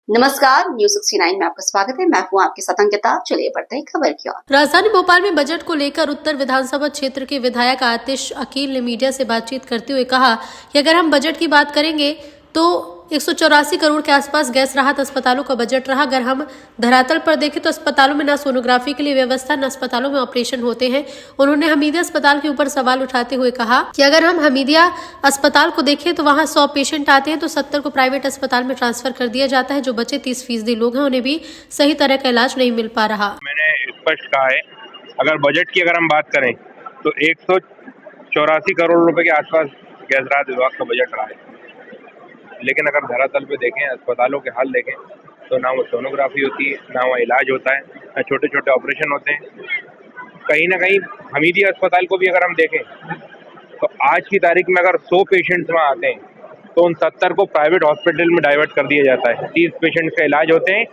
नमस्कार, न्यूज 69 में आपका स्वागत है। मैं हूं आपके साथ अंकिता। चलिए बढ़ते हैं खबर की ओर। राजधानी भोपाल में बजट को लेकर उत्तर विधानसभा क्षेत्र के विधायक आतिश अकील ने मीडिया से बातचीत करते हुए कहा कि अगर हम बजट की बात करेंगे तो 184 करोड़ के आसपास गैस राहत अस्पतालों का बजट रहा। अगर हम धरातल पर देखें तो अस्पतालों में न सोनोग्राफी के लिए व्यवस्था, न अस्पतालों में ऑपरेशन होते हैं। उन्होंने हमीदिया अस्पताल के ऊपर सवाल उठाते हुए कहा कि अगर हम हमीदिया अस्पताल को देखें तो वहां 100 पेशेंट आते हैं तो 70 को प्राइवेट अस्पताल में ट्रांसफर कर दिया जाता है। जो बचे 30% लोग हैं उन्हें भी सही तरह का इलाज नहीं मिल पा रहा। मैंने स्पष्ट कहा है, अगर बजट की अगर हम बात करें तो 184 करोड़ रुपए के आसपास गैस राहत विभाग का बजट रहा है। लेकिन अगर धरातल पे देखें, अस्पतालों के हाल देखें तो ना वो सोनोग्राफी होती है, ना वहाँ इलाज होता है, ना छोटे छोटे ऑपरेशन होते हैं। कहीं ना कहीं हमीदिया अस्पताल को भी अगर हम देखें तो आज की तारीख में अगर 100 पेशेंट्स वहाँ आते हैं तो उन 70 को प्राइवेट हॉस्पिटल में डाइवर्ट कर दिया जाता है। 30 पेशेंट्स का इलाज होते हैं,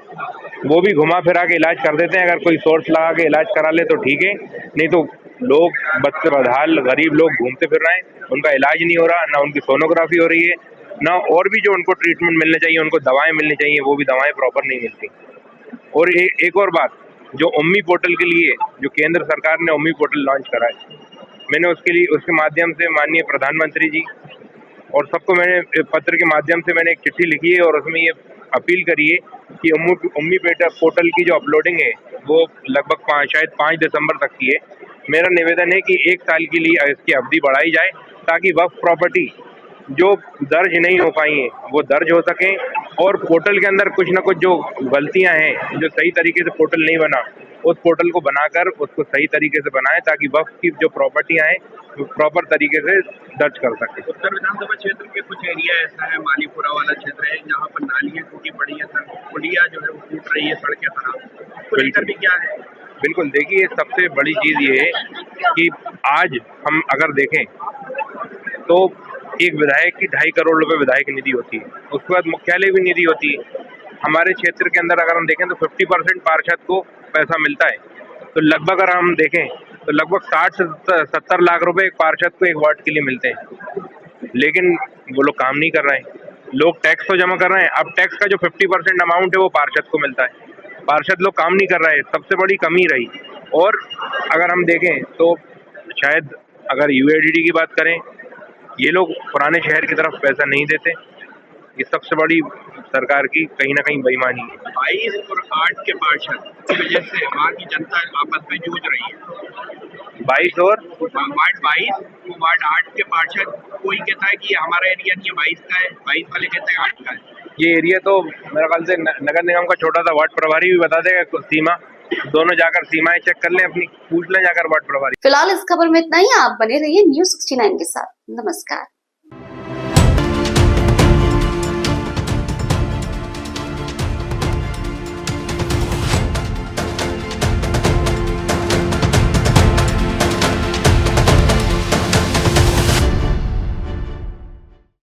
वो भी घुमा फिरा के इलाज कर देते हैं। अगर कोई सोर्स लगा के इलाज करा ले तो ठीक है, नहीं तो लोग बच्चे बदहाल गरीब लोग घूमते फिर रहे हैं, उनका इलाज नहीं हो रहा, ना उनकी सोनोग्राफी हो रही है, ना और भी जो उनको ट्रीटमेंट मिलने चाहिए, उनको दवाएं मिलनी चाहिए, वो भी दवाएं प्रॉपर नहीं मिलती। और एक और बात, जो उम्मी पोर्टल के लिए जो केंद्र सरकार ने उम्मी पोर्टल लॉन्च करा है, मैंने उसके माध्यम से माननीय प्रधानमंत्री जी और सबको मैंने पत्र के माध्यम से मैंने एक चिट्ठी लिखी है और उसमें ये अपील करी है कि उम्मी पोर्टल की जो अपलोडिंग है वो लगभग शायद 5 दिसंबर तक की है। मेरा निवेदन है कि 1 साल के लिए इसकी अवधि बढ़ाई जाए ताकि वक्फ प्रॉपर्टी जो दर्ज नहीं हो पाई हैं वो दर्ज हो सकें, और पोर्टल के अंदर कुछ ना कुछ जो गलतियां हैं, जो सही तरीके से पोर्टल नहीं बना, उस पोर्टल को बनाकर उसको सही तरीके से बनाएं ताकि वक्फ की जो प्रॉपर्टियां हैं वो प्रॉपर तरीके से दर्ज कर सके। उत्तर विधानसभा क्षेत्र के कुछ एरिया ऐसा है, मालीपुरा वाला क्षेत्र है, जहाँ पर नालियाँ टूटी पड़ी है, पुलिया जो है वो टूट रही है, सड़कें खराब, तो लेकर भी क्या है। बिल्कुल, देखिए सबसे बड़ी चीज ये है कि आज हम अगर देखें तो एक विधायक की 2.5 करोड़ रुपए विधायक निधि होती है, उसके बाद मुख्यालय भी निधि होती है। हमारे क्षेत्र के अंदर अगर हम देखें तो 50% पार्षद को पैसा मिलता है, तो लगभग अगर हम देखें तो लगभग 60 से 70 लाख रुपए एक पार्षद को एक वार्ड के लिए मिलते हैं। लेकिन वो लोग काम नहीं कर रहे हैं, लोग टैक्स तो जमा कर रहे हैं, अब टैक्स का जो 50% अमाउंट है वो पार्षद को मिलता है, पार्षद लोग काम नहीं कर रहे हैं, सबसे बड़ी कमी रही। और अगर हम देखें तो शायद अगर यूएडीडी की बात करें, ये लोग पुराने शहर की तरफ पैसा नहीं देते, ये सबसे बड़ी सरकार की कहीं ना कहीं बेईमानी है। 22 और 8 के पार्षद की वजह से वहाँ की जनता आपस में जूझ रही है। 22 और वार्ड 22 वार्ड 8 के पार्षद, कोई कहता है कि हमारा एरिया नहीं है 22 का है, 22 वाले कहते हैं 8 का है। ये एरिया तो मेरे ख्याल से नगर निगम का छोटा सा वार्ड प्रभारी भी बता देगा सीमा, दोनों जाकर सीमाएं चेक कर लें, अपनी पूछ लें जाकर वार्ड प्रभारी। फिलहाल इस खबर में इतना ही। आप बने रहिए न्यूज 69 के साथ। नमस्कार।